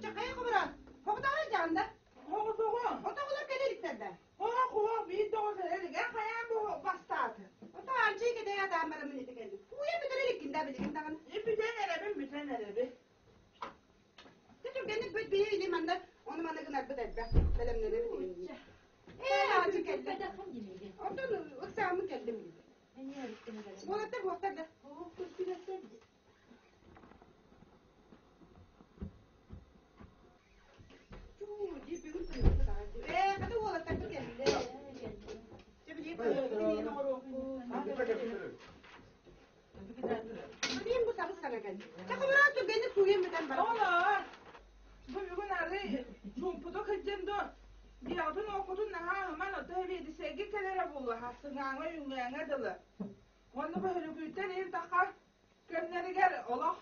çakaya kuburan. Hokudağı canda. Hokudağı. Otokulur geliliklerden. Hokudağı bir doğru eligen kayan bu bastatı. Otağı ancayı gede adamlara miniti geldi. Uya bir gelilik ginde bilikin dağın. Bütün elebi. Küçük kendi büt bir yeğenim anda. Onu bana gınak bu dedi. Benim ne bileyim. Acı geldi. Ondan ıksamı geldi mi? Bu arada bu arada. Kada wala tayo geldi. Jadi ini nomor Benim bu sabır sana geldi. Takımlar çok beni suyum neden bana. Ola. Bu bugün arı jumpuda kıcımdı. Bir adın okudun naha hemen o tevhidi sevgi kelere buldu. Hasıngağına yungağına dılı. Onu böyle gütten ev takar. Gömleri gel ola.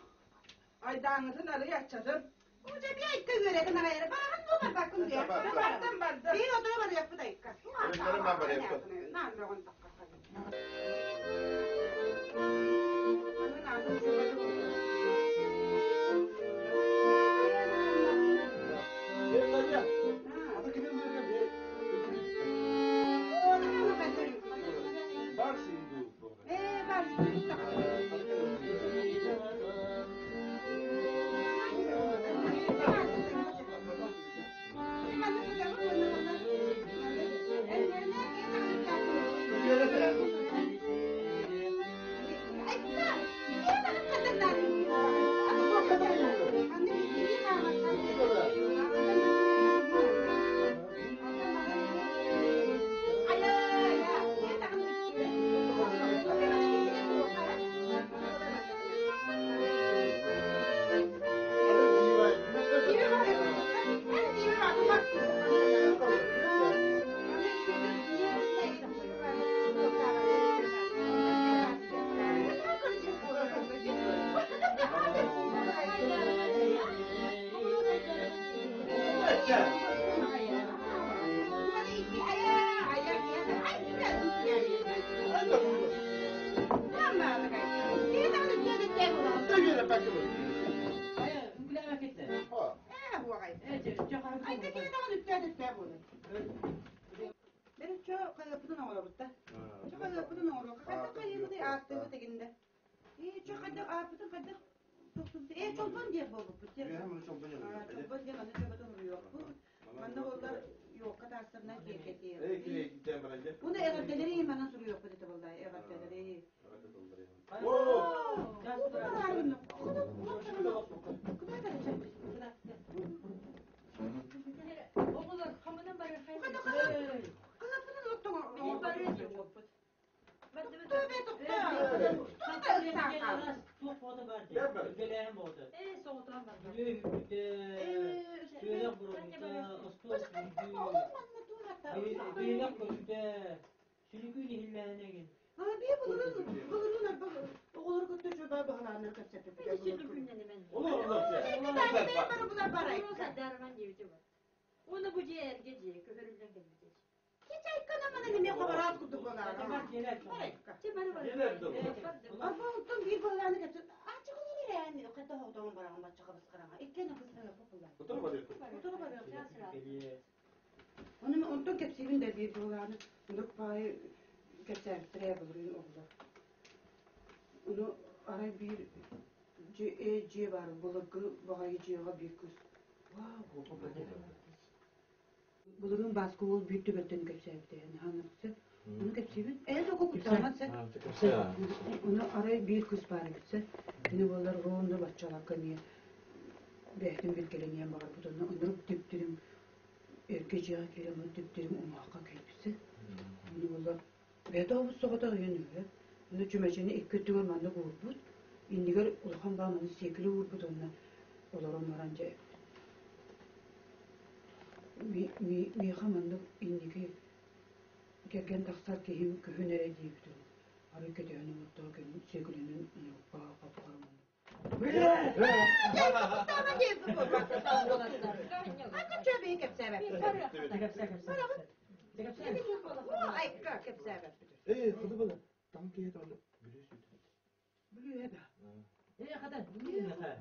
Aydanızın arı yatçadım. Bu cebi ayıkka göre de nara yere. Bana hangi bakın diye. Bardım. Bir odaya var yapı da ayıkka. Benim ben böyle yaptım. Ne yapıyorsun takka? Ben çok kayıplı olur burada. Çok kayıplı olur. Hatta kayıplı değil artık teginde. Çok kadar artık kadar. Çolpan diye bu. Çolpan diye bana çolpan yok. Bana onlar yok kadar sırna keketi. Bunu evdeleri bana soruyor bu da vallahi evdeleri. Bu da aynı. Okullar hamından bari hayır. Kızapının otunu orada yiyecek. Tövbe tövbe. Tövbe sakal. Çok foto vardı. Geleğim oldu. Soğutan var. Böyle burada ostos böyle koşuda. Şimdi günü hillerine gel. Ha bir bulurun olur kötü şöyle bağlanır kaçacak. Olur. Bunlar para. Onu bu ciğer gece köhürümden geleceğiz. Hiç ayıkanamadın ne kadar az kutu bunlar. Ama ondan bir bağlanır kaçacak. Açık olur yani. O kadar odanın barağın başka kıskırama. İkkene kıskırama popular. Otur var. Ondan kepsinin de bir bağlanır. Ondan payı geçertireye bulur oğlu. Onu ara bir C var. Bulugı bağayı C'ga bir kız. Bulurun baskı ol büyüktü götten kepseydi yani hanımsı. Onu kepseydi. Evet oku kutamazsa. Onu araya bir kız bari gitse. Yine bunlar ruhunda başçalar kanıya. Behtim bir geleniyen var bu da. Onları diptirim. Erkeciğe gelem onu diptirim. Onu haka gelpisi. Onu bunlar. Bedavuz soğuda yanıyor. Onu cümlecini ilk kötü olmanı vurdu. İndigar ulhan bağmanı sekili vurdu onunla. Olur onlarınca. Mi xamandık indiki gelgen taksar ki him kühünere deyipti. Hareket yani mutlaka sekilinin bağa kapılarım. Tamam deyip bu. Hakkı çöbeği kepsebe. Ay kepsebe. Kudu bana. Tam ki onu Biliyor da. Kadar. Biliyor da.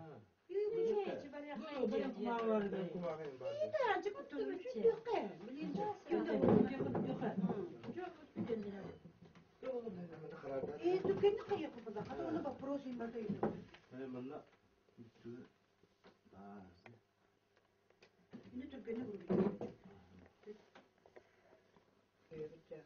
Böyle kuma vardı. Ben kulağım var. Azıcık oturmuş. Yok ya. Bilince. Hemen karardan. Tükenli kayıp bu da. Hadi onu bak prosin var da yürü. Hemen la. Üstü. Aa. Yine tükenli vuruyor. Evet ya.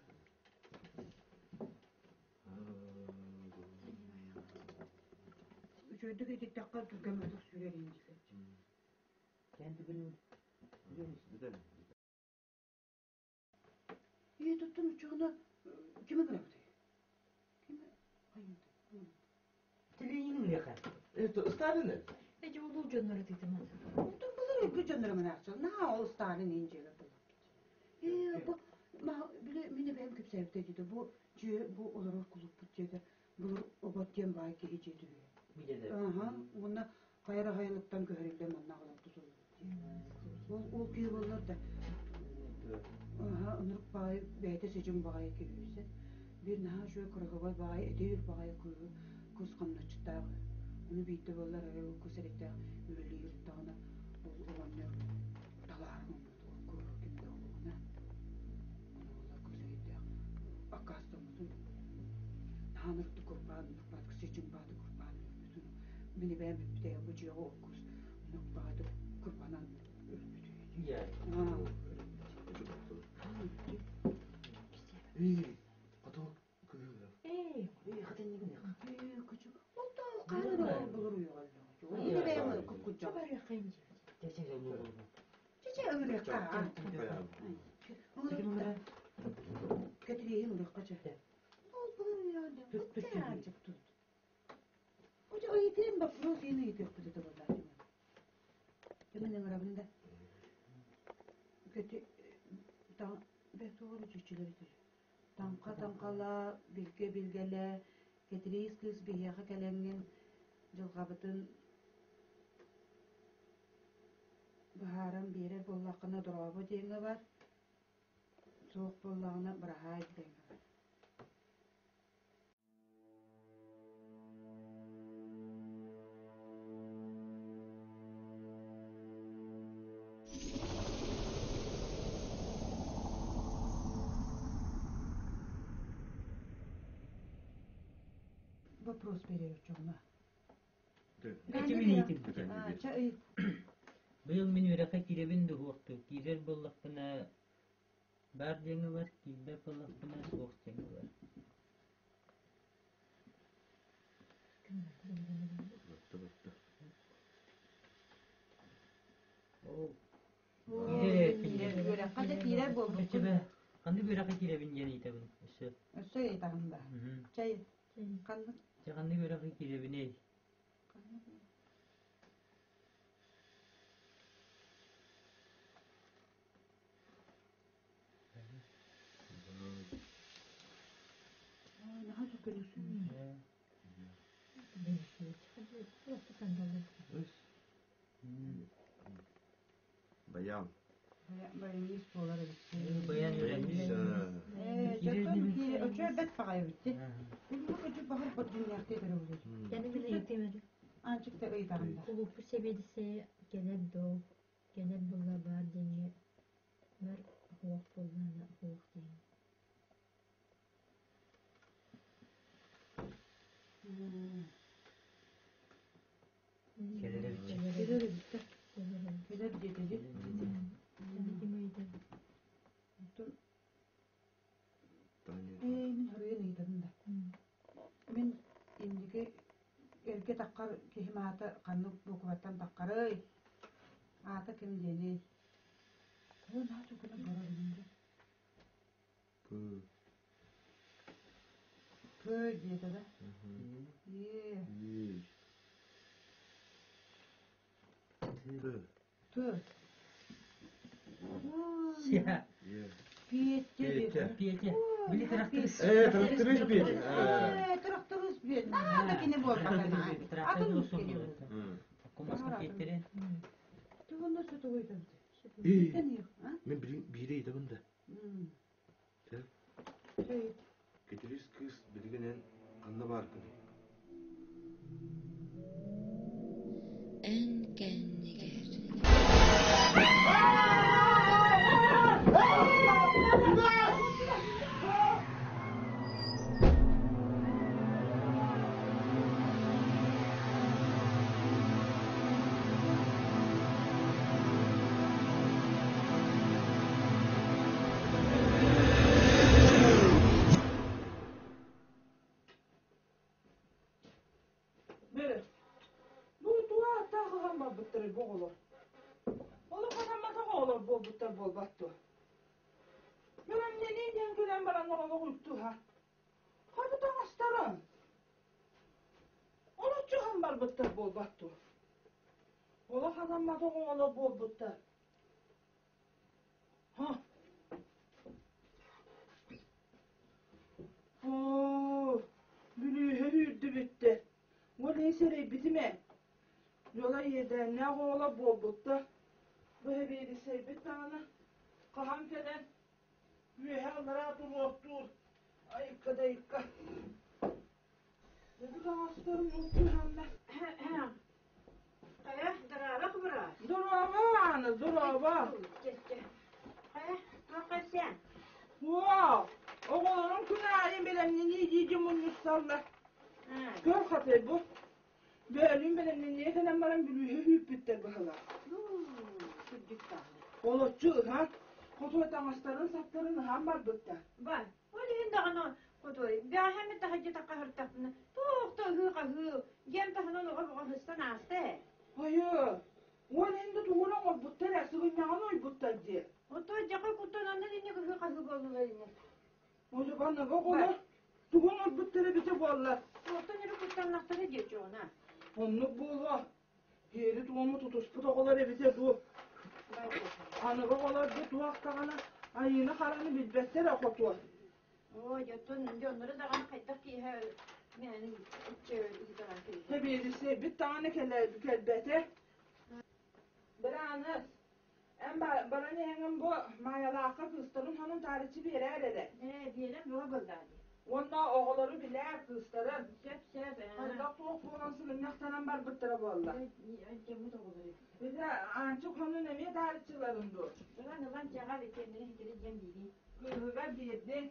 Şöyle de takar tükenmedik sürelim işte. Kendi günüm. Gidelim. İyi tuttum uçağına. Kime bıraktı? Kime? Hayır. Teleğini mi yakar? Istadın ne? Peki o da canları dedim hadi. Ondan bulur bu canlarımın açıl. Ne o Stalin inceli bulur. Bu bile mini benim küp sevdi dedi. Bu olarak kulup bütçede. Bulur o batyan bayi ki hiç ediyor. Bir de Aha, bunda hayra hayırlıktan görelim onunla alıp tutulur. O ki bulur da. Aha, onuruk bayi beyte seçim bayi ki büyüse. Bir naha şöyle kırıkıva bayi ediyor bayi kuyu. Kuzkanla çıtağı. Onu bitti bollar o kuserekte üreli yırttağına. Olanlar talarım o kuru kimde olduğuna. Onu bollar kuserekte akastımızın. Nahanırıktı kurban, batkı seçim badı kurban. Beni ben bir de bıcıya o kuz. Onu badı kurbanan ölmüdü. ya. İyi. Ato kuyuyor. Kadın ne günü? Küçük. O da kanı bulur yuvarlı. Yine ben kukucam. Çok arıyor kayınca. Gerçekten ne oldu? Çiçeği ömürlük ha. Bayağı. Onu da getireyim oraya kaçar. O bulur ya. Tut. Azıcık tut. O yitirin bak. Burası yine yitir bu dedi vallahi. Yemin arabında. Kötü tam doğru çiçekleri. Tamkala bilgele getiriyiz kız bir yağa gelengen жылғабытын baharın biri bollaqına durabı denge var. Soğuk bollağına bıraha denge var. Вопрос бериyor ona. Çay. Bu yıl min üraka kirebin de huqtu. Kizer bollaqına bar denge var, kizer bollaqına soğuk denge var. Kaça kirer boldu. Kandı bir üraka kirebin jeni itabın. Söyle tağında. Çay. Kandı. Kandı bir üraka kirebin ey. Daha çok görürsün. Bayan. Bayan iş boğuları bitti. Bayan öğrenmiş. Çöktüm ki öçer bet bağı bitti. Benim bu öçer bağı bu dünyakta göre olur. Yani bile yetemedi. Azıcık da öyle tağında. Olup bu sebedise gelir doğ. Gelir bulla bar denge. Var hoğuk bollana hoğuk denge. Kelere bitti. Gelir bitti. Gelir dedi. Yani demeydi. Min hırıya neydim da. Min indiki erke takkar kihim ata kanlı bukuvattan takkarıy. Ata kim deni. O daha çok öyle bara bilince. Köy diye de. Yee. Tü. Ya. Piyette diye. Piyete. Bili traktörüs. Traktörüz bir. Traktörüz bir. Nakini bol bakana. Traktörüs olsun. Geliyor. Kumasın piyetleri. Tu nasıl tuğuydun? İyi. Sen yok. Ha? Ben biriydi bunda. Şey. Getiriz kız birinin anla var kız. En kendiger. oğla bol battı. Benim ne diyeceğim gelen bana oğla uyuttu ha. Kapıdan astarım. Onu çıkan var bıttır bol battı. Ola kazanmadı oğla bol bıttır. Ha. Oo, bülüğe büyüdü bitti. O neyse bitime. Yola yedi ne oğla bol bıttı. Bu hebiydi sevbet tane. Kaham keden. Mühellara dur. Ayıkka da yıkka. Dedi bana astarım yoktu hamle. Kaya dararak bırak. Dur ama dur ama. Kaya hakikaten. Wow. Oğlanın künayı benim ne diyeceğim onu salla. Gör katı bu. Bölüm benim ne kadar bana bülüğe hüp bitti bahala. Küçük tane. Olotçu ha. Kotoytan astarın saplarını hambar bitti. Var. Öyle indağına kotoy. Ben hem de hacı takahırtakını. Toğda hı. Yem tahının oğa hıstan astı. Hayır. O nende tuğulan o bitti. Sıgınyanı oy bitti. Oto jaka kutananda dinle hı bollarını. O zaman ne olur? Tuğun o bitti bize bollar. Oto nere kutanakları geçiyor ona. Onluk bolla. Heri tuğumu tutuş. Bu da kolay bize du. Anıga kolay bir tuğaktağına. Ayını karanı bilbette de kotu. O yatın onları da kan kaytak ki her yani Hebiyedisi bir tane kelbete. Bir anı. En bana ne hengim bu mayalaka kıstarın hanım tarihçi bir yere dedi. Diyelim yola gönderdi. Onda oğulları biler kıstarın. Şep. Onda soğuk bulansın yaktanan bar bıttıra bolla. Cemut oğulları. Bir de ancak onun emiye tarihçilerin dur. Ulan çağa ve kendini hitireceğim dedi. Kızıga birdi.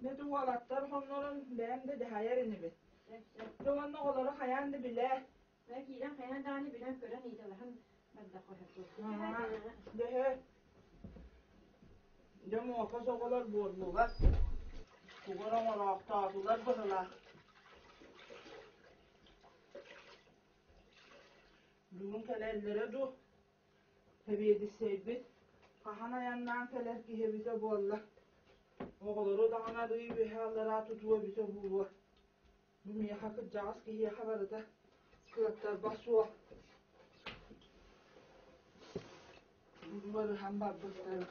Ne duvalatlar onların benim de hayerini bil. Doğanlı oğulları hayalini bile. Belki ilan kayan tane bilen gören iyi Allah'ın ben de koyarım. Dehe. Demo okas oğullar borlular. Kugaran olarak tağdılar bırılar. Bugün kelellere du. Hebiyedi sevbit. Kahan ayandan keler ki hebite bolla. Oğulları dağına duyu bir hallara tutuyor bize buğu. Bu miye hakıcağız ki hiye haberı da. Kıratlar basıyor. Bunları hem bakmışlar.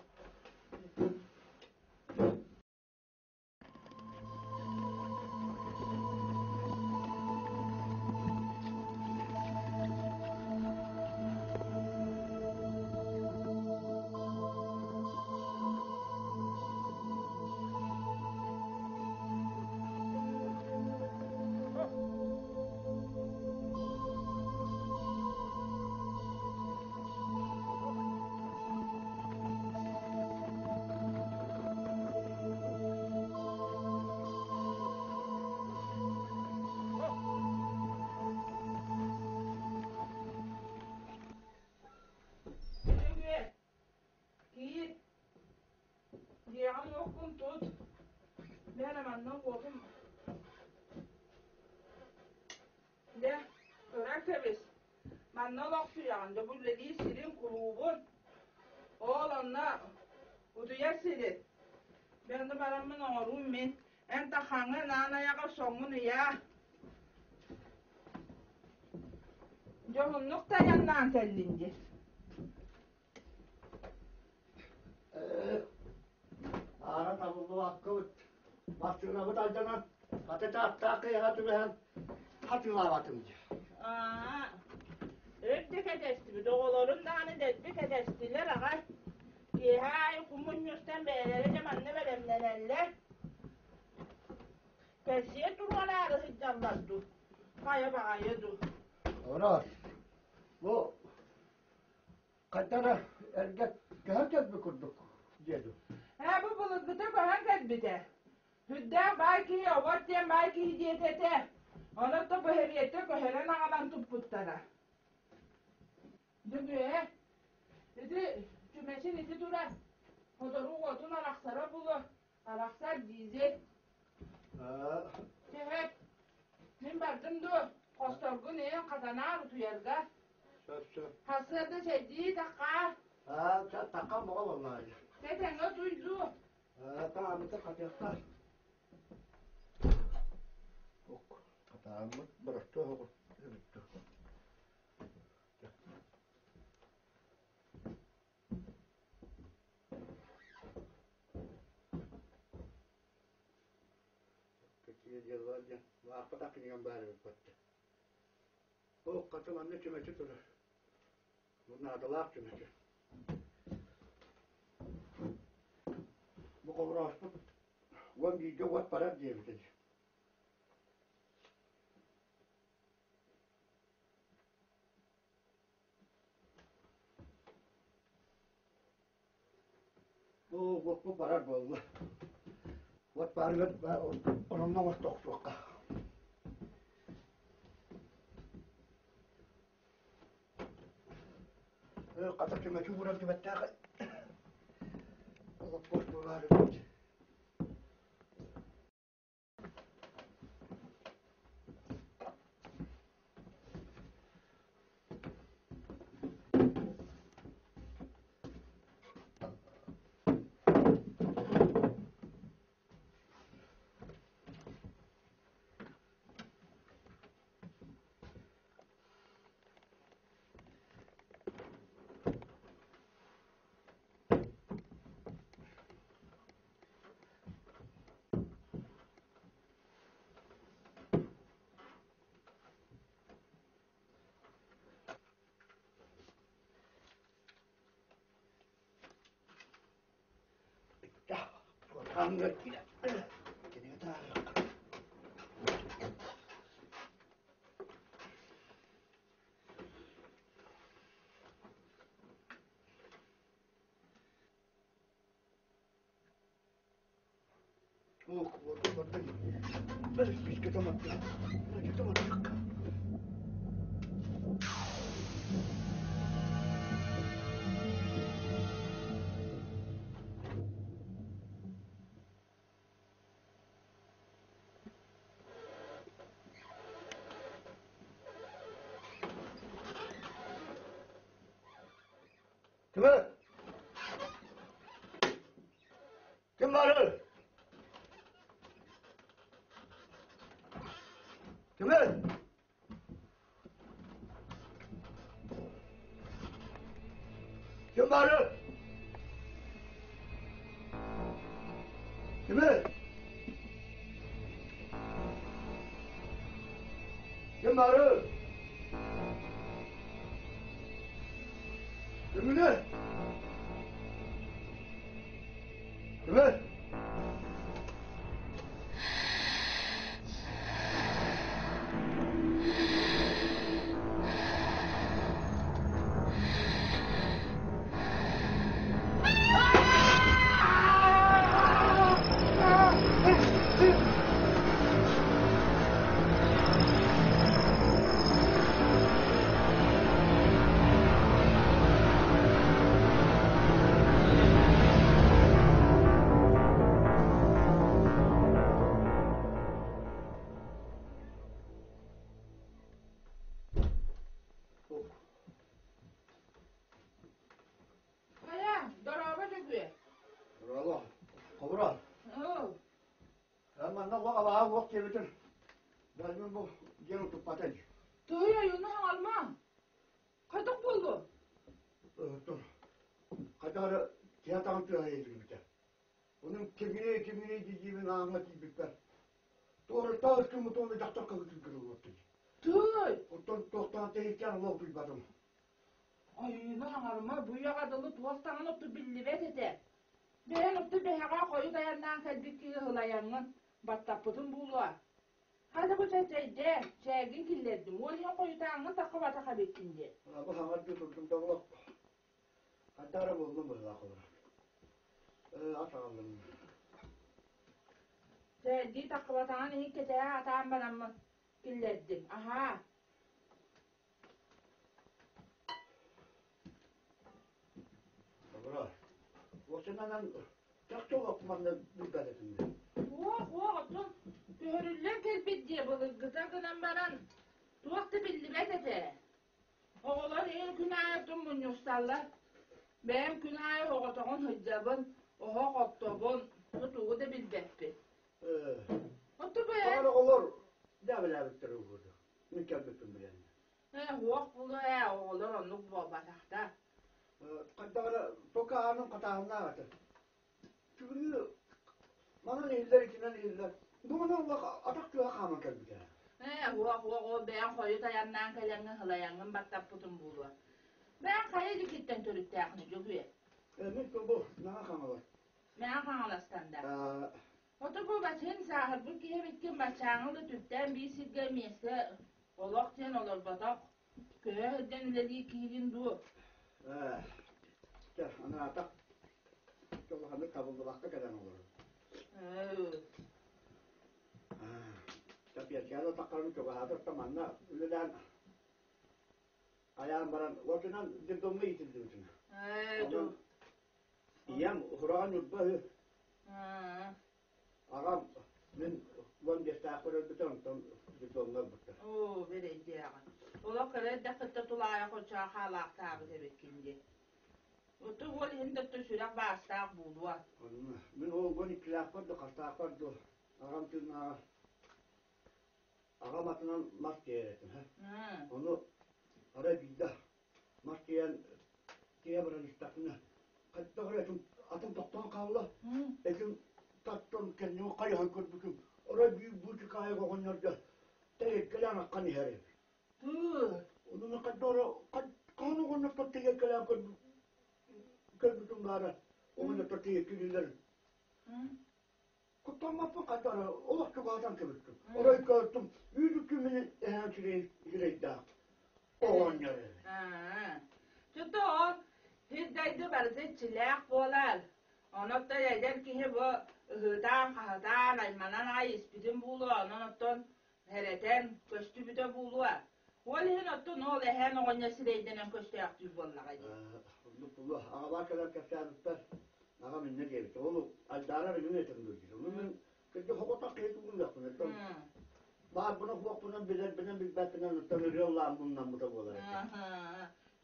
Git. Diyağım okun tut. Benim annem korkum. De, öğren tebiz. Ben ne laf duyağında bu lediği silin kulubun. Oğlanla uduya silin. Ben de baramın ağrım min. En tahanı nana yağa sonunu ya. Johunluk da yandan tellinci. Ara tavulu hakkı bastığına bu dalcanan patates attığı kıyatı ben hatırlavatımcı. Öptük edesti, doğuların da hani dettik edestiler ağay. Hay kumun yüzden beğenere cemanne veremlerelle. Kesiye durmaları hıccanlar dur. Kaya bakaya dur. Orası. Bu kaç tane erkek herkes mi kurduk dedim. Ha bu bulutluda koyan bir Hüdden belkiovat diye belki diyetete. Onu da bu heriyette koheren ağadan tupputlara. Dümüye. Dedi cümesin iti durar. Odoru otun araksara bulur. Araksar dizi. Tehet. Min bardım dur. Kostorgun en kazana tutuyarga. Söz. Hasırda şeydi takar. Ha Takam mı vallahi. Dedene duydu. Tamam mı katıyaklar. Ok. Tamam mı? Bıraktı o. Bitti. Peki yıllar ya. Vakıta kınıyan bari bir pattı. O katı anne çömeci durur. Bunlar da laf çömeci. Bu kadar aşkı. Wangi jawab para dia betul. Oh, waktu para bol. Wat para orang nama tok tok. Kata cuma cuburan di batak. Allah pos bola ada. Dah, orang tidak. Jadi kata. Oh, waktu. Bis kita mati. Kita mati. Cepat. Cepat. Cepat. Cepat. Cepat. Cepat. Cepat. Cepat. Kaya, daraba juga. Allah. Kobra. Oh, Ama nak awak waktu betul. Dah jumpa dia untuk paten. tuh ya Yuna alma. Kayak bulu. Tu. Kata ada dia tahu tu hari itu betul. Onun kemini jijimin angat ibukan. Tu orang tahu tu mutu nak doktor kau tu kerana waktu. Tuh. Untuk doktor teh ikan waktu ibadah. Ay Yuna alma bu ya kadalı tuvastanın otu billi vetete. Ben otu behaga koyu dayandan kalbik ki hılayanın. Battapıdın bulu. Hadi bu çeçeyde, çeygin killerdim. Onu koyu dayanın takı bataka bekkindi. Apa hangat tu tu tu. Kata ada boleh boleh kau. Asalnya. Çeydi takı batağın iyi keçeye atağın bana mı killerdim. Aha. Kobra. Waktu mana tak tahu aku mana buka itu. Otun. Görürler kelbet diye balı kıza kınan baran. Tuvaktı bildi vetete. Oğlan el günah yaptım bunu yoksallar. Ben günahı oğutuğun hıccabın, oha qottobun, tutuğu da bilbeppi. Otu be. Sonra olur. Ne bile bitir olurdu. Mükemmel bilen. Huok bulu oğulur onu bu batakta. Kadara tokağının katağına atır. Çünkü bana iller içinden iller. Buna Allah atak tuğa kaman kalbide. Huok o ben koyu dayandan kalyanın hılayangın baktap putun bulu. Ben kaya dikitten törükteğini cübüye. Ne bu? Ne kaman var? Ben kanalastanda. Otu bu batın sahır bu kihe bitkin başağını tüpten bir silgemiyse olak ten olur batak. Köye hıdden ileri kirin du. Gel ana atak. Allah'ını tabuldu vakti kadar olur. Tapi ya kalau takarım çok hazır tamanla üleden ayağım baran ortadan dirdomla itildi bütün. Du. İyem Kur'an yutbahı ağam ben van destakları bütün dirdomla bitti. Oo vereydi ya. Ola kare dakıtta tulaya koça halak tabi tebekkince. Otu bol hindi tuşurak bastak bulwa. Ben o gün ikilafı da kastaklar da ağam tüm ağam atından maske ettim. Onu ara bildi. Maskeyen diye bir istakını. Hatta oraya atım doktor kaldı. Ekim tattım kendimi kayhan körbüküm. Oraya büyük buçuk ayı koğunlarda. Teyekkelen akkan herif. Onun kadar kanı koğunlarda teyekkelen körbüküm gara. Onun da teyekkeliler. Kutlanmazsa kadar Allah çok adam körbüküm. Orayı gördüm. Yüzük kümünün yüreği dağıt. Oğlan yarı. Çünkü o hiddeydi barısı çilek bolar. Onu da eder ki bu hıdan kahıdan aymanan ay ispidin bulu. Onun otun hereten köstü bir de bulu. Olihin otun ol ehen oğunyası deydenen köstü yaktı bollağıydı. Allah ağalar kadar kasarlıklar. Ağa minne diyebilir. Oğlum aldara benim etim duyuyor. Onun kırdı hokota kıyıtı bunu yapın. Bağır buna hukuk buna bilir bilbetinden tanır Allah'ım bundan bu da olur.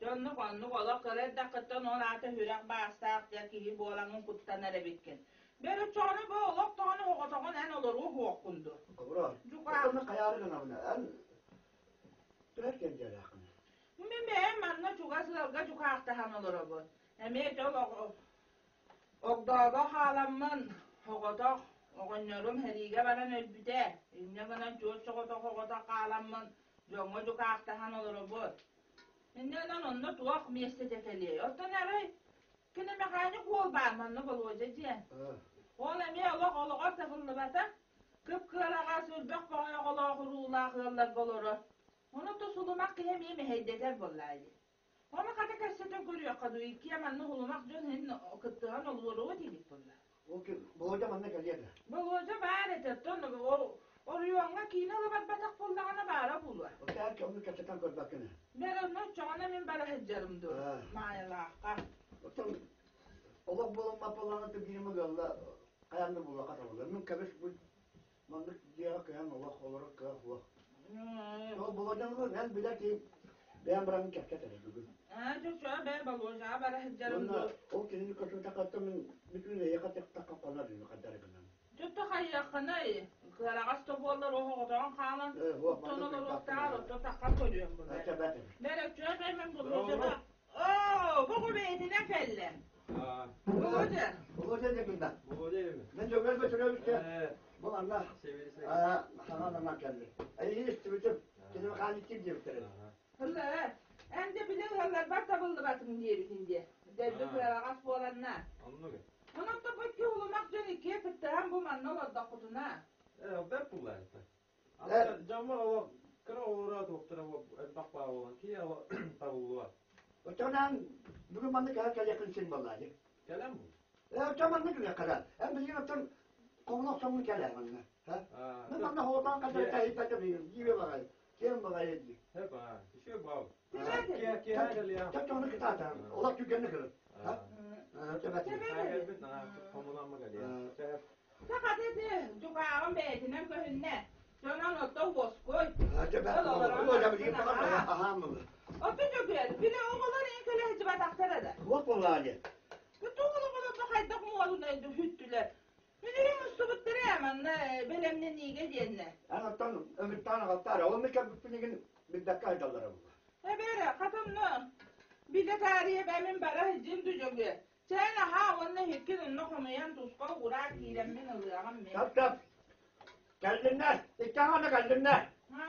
Jonnu konnu ola kare dakıttan onatı hürek bastak ya ki bu olanın kuttan ere bitken. Beri çoğunu bu olak tağını hokotoğun en olur o hukundu. Kıvra. Cuka. Onu kayarı kanabına. En tüherken gel akını. Mime manna cuka sılga cuka aktahan olur bu. Eme çok ogdaga halamın hokotoğ. Oğunyorum herige baran ölbüde. İnne gana çoğu çoğutoğ hokotoğ halamın. Jongo cuka aktahan olur bu. İnne'den onunla tuğak miyeste tefeliyor. Orta nereye? Kine mekanik ol barmanlı buluca diye. Oğul emiye oğlak tefıllı bata. Kıpkırağa sülbek bağaya oğlak ruğulak yollar buluru. Onu da sulumak ki hem iyi meheydeter bollaydı. Onu kata kasetin görüyor kadı. İki yamanlı hulumak can hem kıttığın olur dedik bollar. O ki boğaca manna geliyor. Buluca bari tetton o rüyonga kinalı batak bollağına bara bulur. O ki onu kasetten koy bakını. Ben onu çoğuna min bara heccarımdı. Mayalaka. Otur. Allah bulunma falan da birimi galla. Ayağında bulak atamıyor. Min kabeş bu mandık diye kayan Allah olarak kaya Allah. O bulacağını ben bile ki ben bırakın kaset edeyim. Çocuğa ben buluca bara heccarımdı. O kendini kaçın takattım. Bütün yakatık takap kanar diyor kadar kadar. Çocuğa hayyakına kıragas topuğlar o hoğutan kalan. Tonular oktar o takap koyuyorum bunu. Ben çocuğa ben buluca. Bu beytine felle. Buluca. Bulacağım da bundan. Bu değil mi? Ben çok özür dilerim işte. Bu Allah. Sana geldi. İyi istiyorum. Kendime kalit kim diyor bir Hılla. Hem de bilir hırlar bak tabıllı batın diye bitince. Devlet kıragas bu olanlar. Anladın. Onun da bakıyor olmak can ikiye fıttığım bu manna var da kutuna. Ben pullar. Aslında camlar o kıra olarak doktora bakma olan ki ya tavulu var. O zaman bugün bana kadar yakın sen vallahi. Gelen mi? O zaman ne güzel kadar. Hem biliyorum sen konular sonunu gelir bana. Ben bana hoğdan kadar kayıp edemiyorum. Gibi bakayım. Kim bakayım? Hep ha. Bir şey bağlı. Temel. Ki hadi ya. Çok onu kıtatar. Ola tükenini kırır. Evet. Hayır bir tane komulanma geliyor. Fakat eti cukağın beytine köyünne. Sonra notta boskoy. Evet. Hocam bir bakalım. Aha mı? O bir cübel. Bir de oğullar en köle hicibet aktarada. Bak vallahi. diye. Bu tuğulu bunu bakaydık muğalına hüttüler. Müdürüm üstü hemen belemle niye diyenne. Anlattan ömürten kalktar. O mükemmel bütünlüğün bir dakika aydalara bu. Böyle kadınlı. Bir de tarihe benim bara hicim düzüldü. Sen ha onunla hekkin onunla komayan tuzka uğrak giyilenmin ılığam ben. Tap tap. Geldinler. İkten ana geldinler. Ha.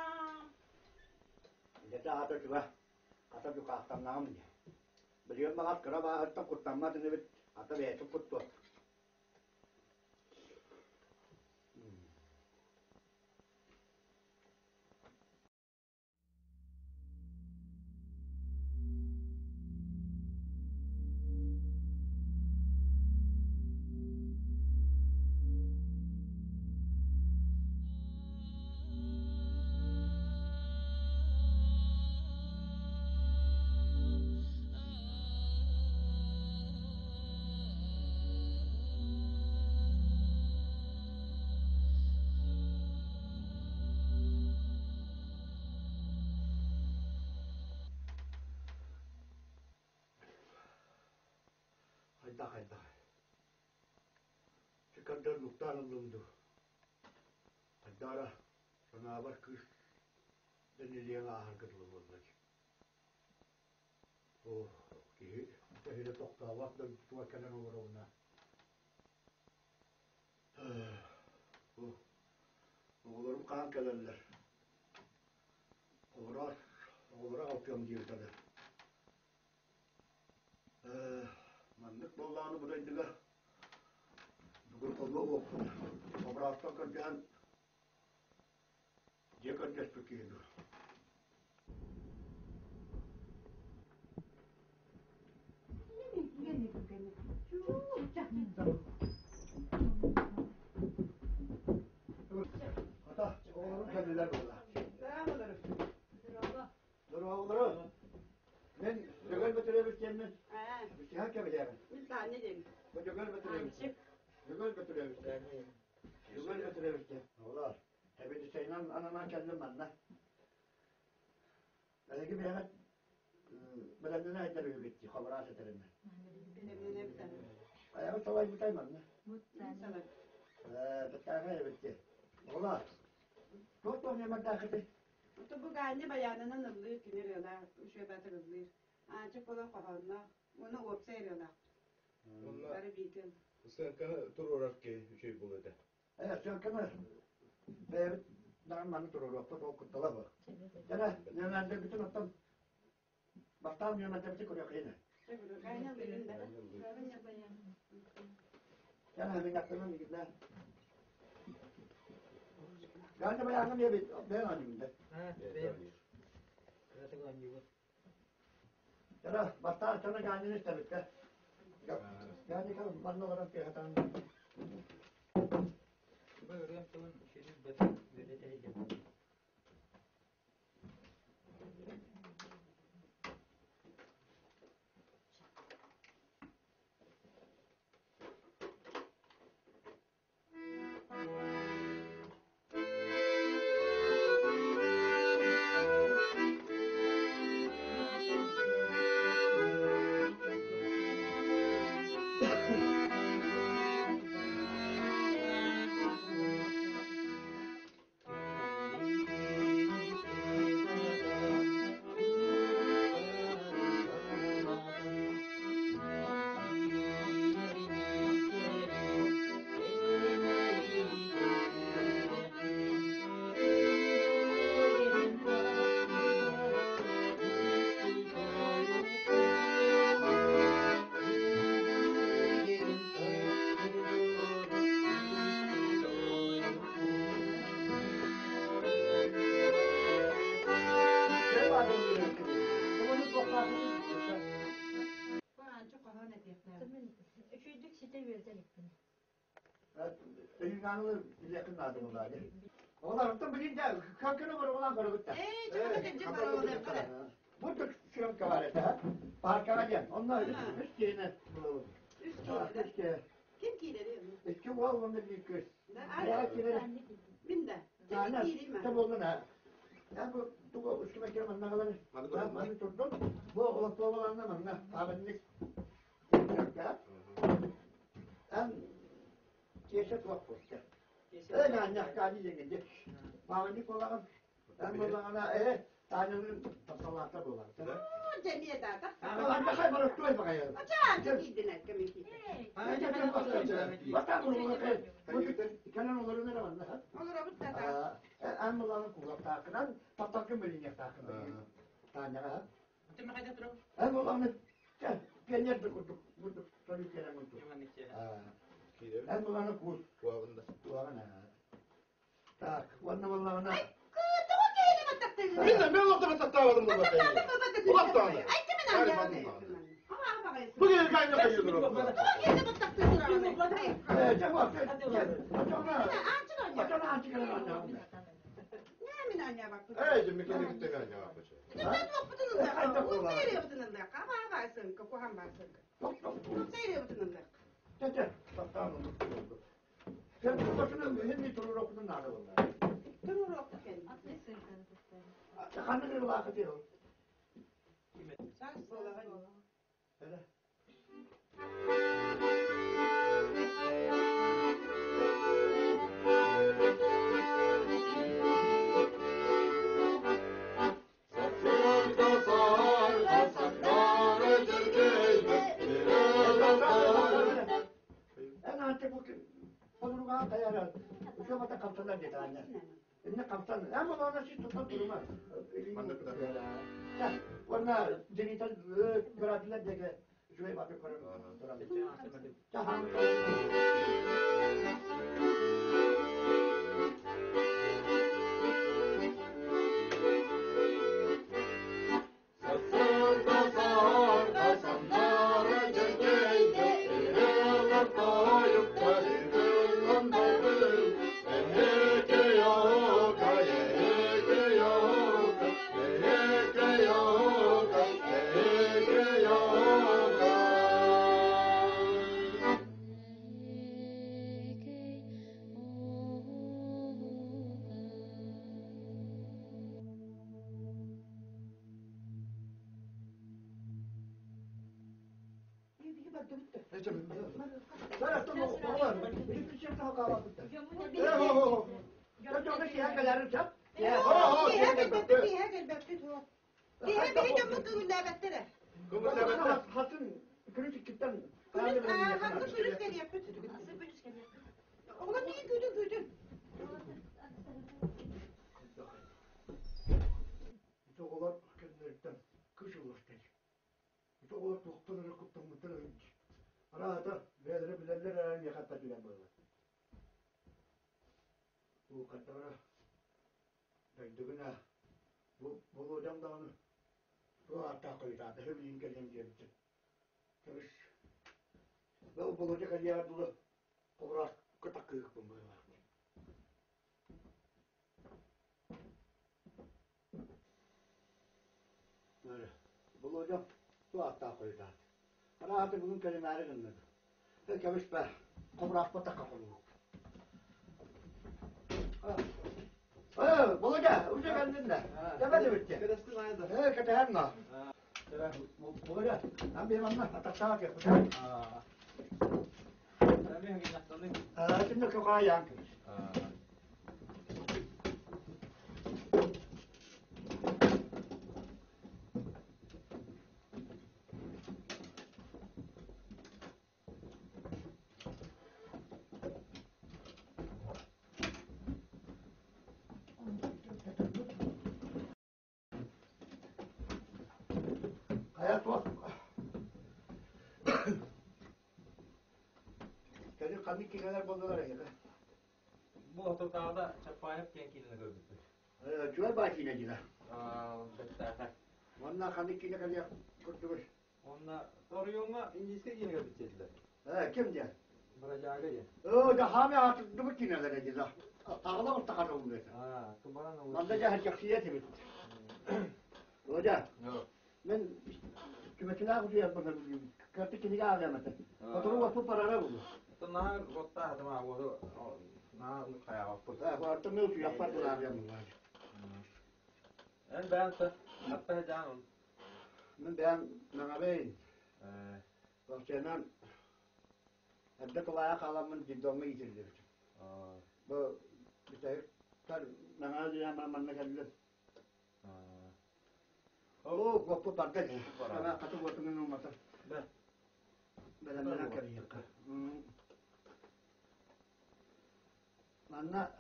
Dedi ata juga. Ata juga aktam nam diye. Biliyorum bak kara bak hatta kurtarmadın evet. Ata be çok kuttu. Hayda hayda. Çıkardan muhtar alındı. Haydara sana haber kış deniliyen ahır kırılır olacak. Oh, ki tehile tokta vakti tuva kanan olur ona. Oh, oğullarım kan kelerler. Oğullara altıyorum diyor tabi. Mandık bollağını buraydılar. Bugün onu okudum. Toprakta kırcan yakın destekiydi. Hatta oğlum kendiler burada. Dur oğulları. Ben gögel götürebileceğim mi? Bir şey hakikaten. Bu gögel götürebileceğim. Gögel götürebileceğim. Gögel götürebileceğim. Oğlar. Hepiniz senin anana kendim ben lan. Belki bir hemen belediyene ayetleri bitti. Habara seterimden. Ayağı salay bitay ben lan. Betkâne bitti. Oğlar. Çok da yemek dağıtı. Bu gani bayanının ıllığı kiniriyorlar. Uşuya batır ıllığı. Açık olan kafanına. Onu op seriyorlar. Onlar Barı bitin. sen kana tur olarak ki şey buluyor. Evet, sen kana evet, damanı durur, okta da okuttular bu. Yana, yanlarda bütün ottan baştan yanlarda bütün kuruyor kıyını. Kaynan birinde. Yana hemen yaptığının bir gidiyor. Yani bayanım ya ben annemde. Ha, ben. Burası gancı bu. Yana, baştan sonra kendini istedik de. Yani kalın, bana olarak bir hatan. Böyle yaptığın şeyi bakın böyle derece. Şey var diyor. Bunu topladım. Çok kahan edecekler. Üçüncük site verselik bunu. Senin kanını yakınlardı bunlar. Onlar da bilince kalkını var olan para bitti. Çok edecek var oğlan para. Bu da şuram kavarete ha. Parkana gel. Onlar üst yerine bulalım. Üst Üst giydi. yerine. Kim giydi değil mi? Eski var onda bir kız. Ay, Ayak yerine. bin de. Yani Kim giydi mi? tabi onun ha. Ya bu üstüme kirem anlamaları. Ben tuttum. Bu olasılığı anlamam. Abinlik. ya. En ceset vakfı. Öyle ancak kani yenge. Mağanik olan en olana tanrının tasavvata bulan. Cemiye dağda. Ancak hay bana tuay bakayım. Acayip giydin etkem iki. Vatan bunu kanan olur ne var lan? Olur abut da. En olanı kulak takınan patakın bölünce takınan. Tanya. Tim hada tro. En olanı penyet dukuduk buduk soyu keren untuk. En olanı kul. Tuana. Tak, warna warna. Kıtığı giyini mi taktın? Minne ben ortada tattavadım bu bakayım. Ulan tanrı. Ay kimin anne? Ama bakayım. Bugün kaynak ayırdım. Giyini mi taktın? Cevap. Açın anne. Açana açıklar anne. Ne min anne bak. Ey bir kere gittin ya yapacak. Gidin lokputun da. Bu nereye yaptın da? Ama varsın, kokuhan varsın. Bu nereye yaptın da? Tete, tattan oldu. Sen bu başına mühim bir turu okudun nerede bunlar? Durur oktu kendini. Kanı bir vakit diyor. Sen sola. Öyle. En antik bu konurgan kayar. Şu mata kaptanlar dedi anne. Ne kaptan? Ama ona şey tutan durma. Ya, warna jenital beradilat jaga jual batu koran. Tahan. Saya tu mau keluar. Ini siapa tahu kalau kita. Kalau kita siapa kalau siapa? Ya. Fiha gelbette, fiha gelbette tu. Fiha biri de mutlu güllebettere. Hatun kritik kitten. Kulüs, hakkı kulüs geliyor. Oğlum niye güdün? Itu olar kendilerden kış ulaştı. Itu olar doktorları kuptan mutlu. Arada böyle bilenler aran yakatta diyen böyle. Bu katara daydıgına bu hocam da onu bu hatta koyda da hep yinkelem geldi. Terus bu hoca kaliya dulu obrak ketak kıyık bu böyle. Böyle bu hocam bu hatta koyda. Ana hatı bugün kelimeleri dinledim. Kamış be, obrak pata kapalı. Bulaca, uca geldin de. Demedi bitti. Kırıstın ayda. Ketehem na. Bulaca, ben bir anla atakşağı ki. Ben bir hangi naktanı? Şimdi çok ayağım. Hayat var. Senin kanlı kineler bozdular ya. Bu otokarda çapayıp hep kenkilini gördük. Cüvel bakiyine gine. Bekler. Onunla kanlı kine kadar kurtulmuş. Onunla soruyorlar İngilizce yine gördük dediler. Kim diye? Bıracağı ya. Da hami artık dümük kinelere gine. Ağla ortak oldu mesela. Kıbaran olur. Manda cahil şahsiyeti bit. Hoca, Yok. ben kümetine kutu yapmadım. Kartı kini ağlayamadın. Fotoğrafı vakfı parara buldu. Itu nah kota sama aku nah kayak apa? Bu arada ne oldu? Yapar bunu ağlayamadım. Ben tuh apa jangan. Ben bana beyin. Senin evde kolaya kalanın ciddiğini yitirdir. Bu bir şey tar bana diye bana geldi. O kopu parça. Bana katı kopunun olmasa. Ben karıyım. Bana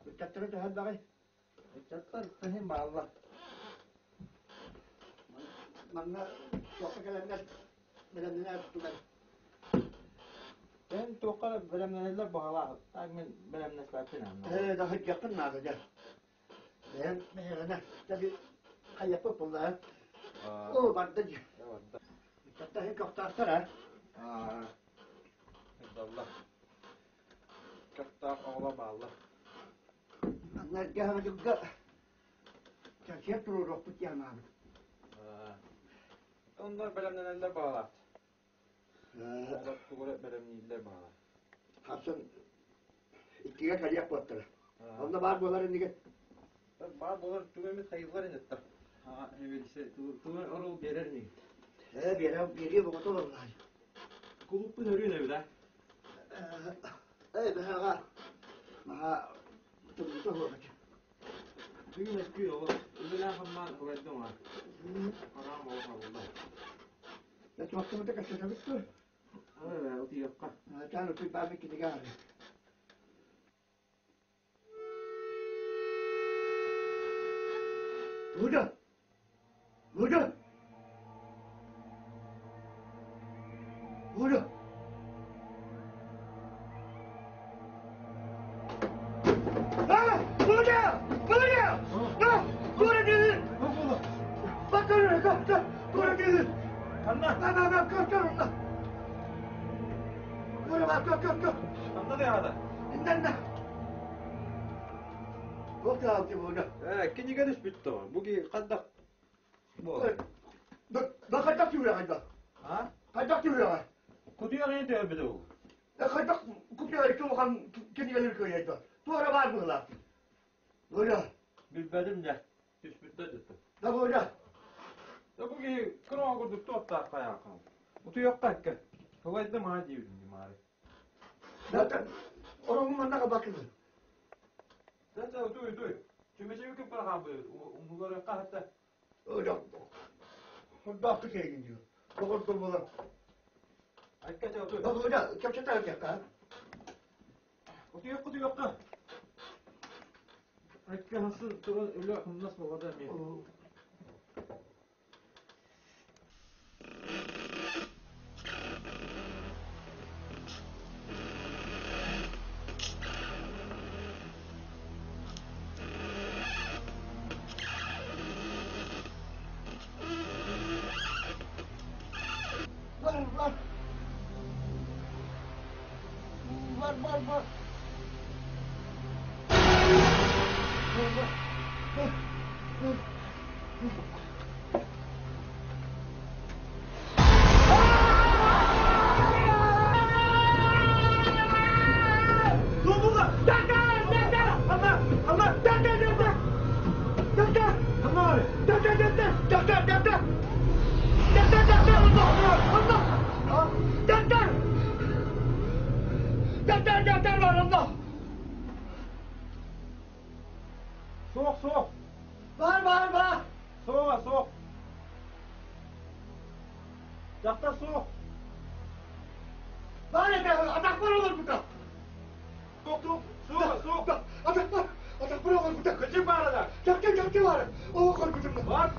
bir çatırı da hadi bakayım. Çatlar fehim Allah. Bana çok gelenler belenler tutar. Ben tokara belemlenirler bağla. Ben belemlenirler falan. Daha yakın nerede? Ben tabii kayıp bunlar. O vardı. Hatta hiç yok tartara. Allah. Çatlar oğla bağlı. Anlar geldi de. Çarşıya durur bu yanağım. Onlar belemlenirler bağlı. Onlar tokara belemlenirler bağlı. Hasan ikiye kariyak battı. Onda var bunların diye. Bağ bolar tügemi kayıplar inettim. Ha evvelise tügemi orul berer mi? Bir bu kadar olay. Kulüpü hörüyor evde. Ben ha tuttu olacak. Tügemi eskiyor oğlum. Öbürler hamman kuvvetli var. Haram olsa burada. Ne çoktu da kaçırdı bitti. Evet, o diyor ka. Tanrı tüy babı ki diğer. Burada. Burada. Burada. Ah! Burada! Burada! Ah! Burada değil! Bak oraya kalk! Burada değil! Bak kalk orada! Burada bak kalk! Anda ne hada? İnden. Bak kalk burada. Kinci geliş bitti o. Bugi kaddak. Bu. Bak kalk yürü Ha? kalk yürü. Kutuya ne diyor bir de o? Kalk kutuya iki bakan kendi gelir köye. Sonra var bunlar. Burada. Bilmedim de. Hiç bitti dedi. Da burada. Ya bugi kıra kurduk tuttar kaya kan. Utu yok kakke. Kuvvetli ma diyordum mari. Zaten oranın manına bakın. Zaten duy. Çünkü şey yok para bu. Umurları kahatta. Öyle. Baktık şey gidiyor. Bakın durmadan. Hakikaten duy. Bak burada çapçata yapacak ha. Kutu yok ka. Hakikaten nasıl turun öyle nasıl bu kadar mı? Var. Soğuk. Var. Soğuk. Yakta soğuk. Var ya atak var olur burada. Soğuk. Atak var olur burada. Kaçın bana da. Çakçı var. O korkutum Var.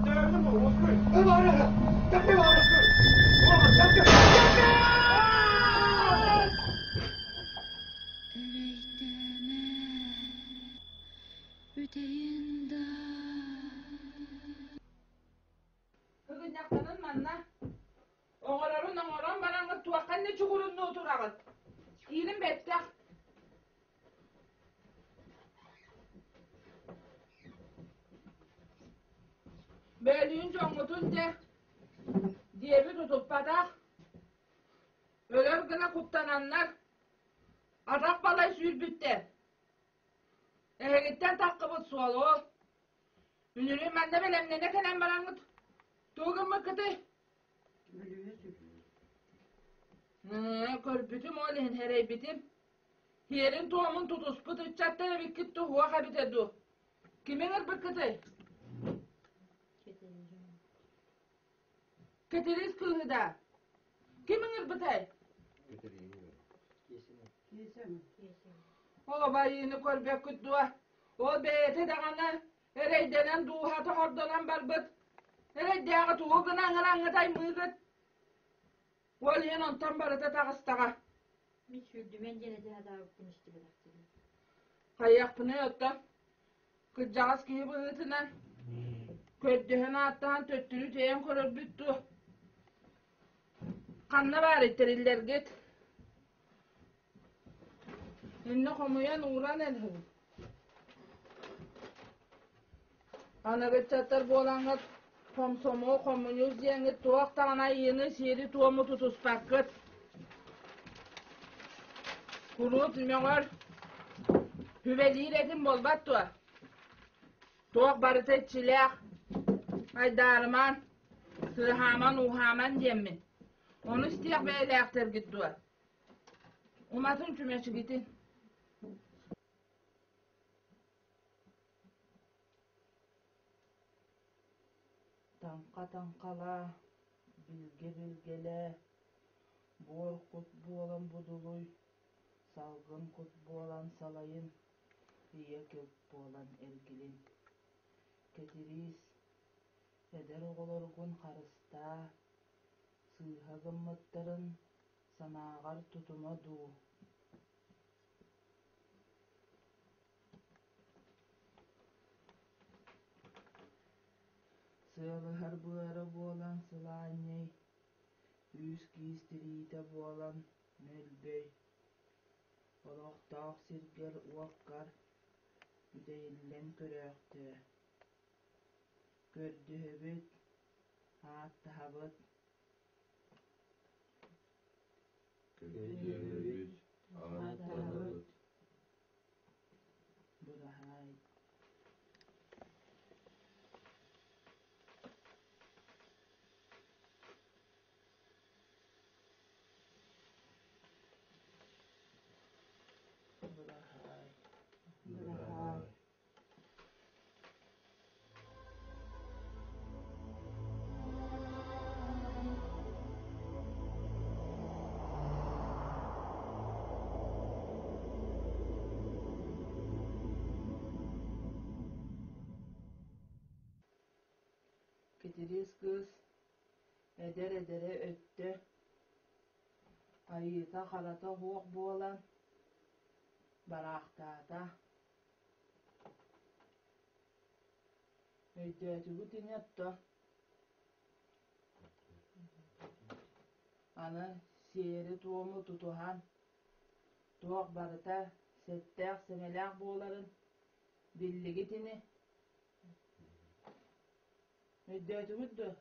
Devrim mi? Osman. var ya. Çakçı var. Çakçı. Kızın yaktanın manna. Oğlan bana tuvakan ne çukurunda oturağın. İyilim bettek. Bölüğün çoğumutun de diyebi tutup badak. Öler gına kutlananlar adak balay suyur bitti. Ehegitten takkıbıt sualı. Ünürüm ben de belemle ne kenen barangıt. Tuğgun mu kıtı? Böyle Körpütüm olihin hereybitim. Yerin tuğumun tutusput uçattara bikit tuğuğa kabitedu. Kimin ırbıkkıtı? Keteris kılgıda. Kimin ırbıtay? O bayını körbek küttüwa. O beyete dağına ereydenen duhatı hordonan balbıt. Ereydeğe tuğu gınan tay mıgıt. Ol yen ontan barıta tağıstağa. Bir sürdümen gene de hada öptüm işte bıraktım. Kayak pını yotta. Kıcağız ki bığıtına. Köddühün attan töttürü teyen korur büttü. Kanna var ettiriller git. İnne komuyan uğran elhı. Ana gıçatlar boğlangat. Komsomu komünüz yengit tuğak tağına yeni seri tuğumu tutuspak gıt. Kurut meğer. Hüveliğir edin bolbat tuğa. Tuğak barıta çilek. Aydarman. Sırhaman uhaman diyemmin. Onu isteyek beylektir git tuğa. Umatın kümeşi gitin. Tanka tankala, bilge bilgele, bol kut boğalan buduluy, salgın kut boğalan salayın, iye kök boğalan ergilin. Ketiris, eder oğulorgun karısta, sığha gımmatların sanağar tutuma du. Sığlıhar buğara boğalan sılanyay, üs giystiriyte boğalan mölbey. Oloqtaq sirger uakkar, üdeyillen köröktü. Gördühöbüt, haattahabıt. Gördüğümüz Haattahabıt. Burahay. Burahay. Burahay. Ketiris kız edere öttü. Ayıta halata hoğ boğalan baraktata. Öydötügü dinyatta. Ana seri tuğumu tutuhan. Tuğuk barıta settek semelek boğaların billigi tini. Öydötügü dö.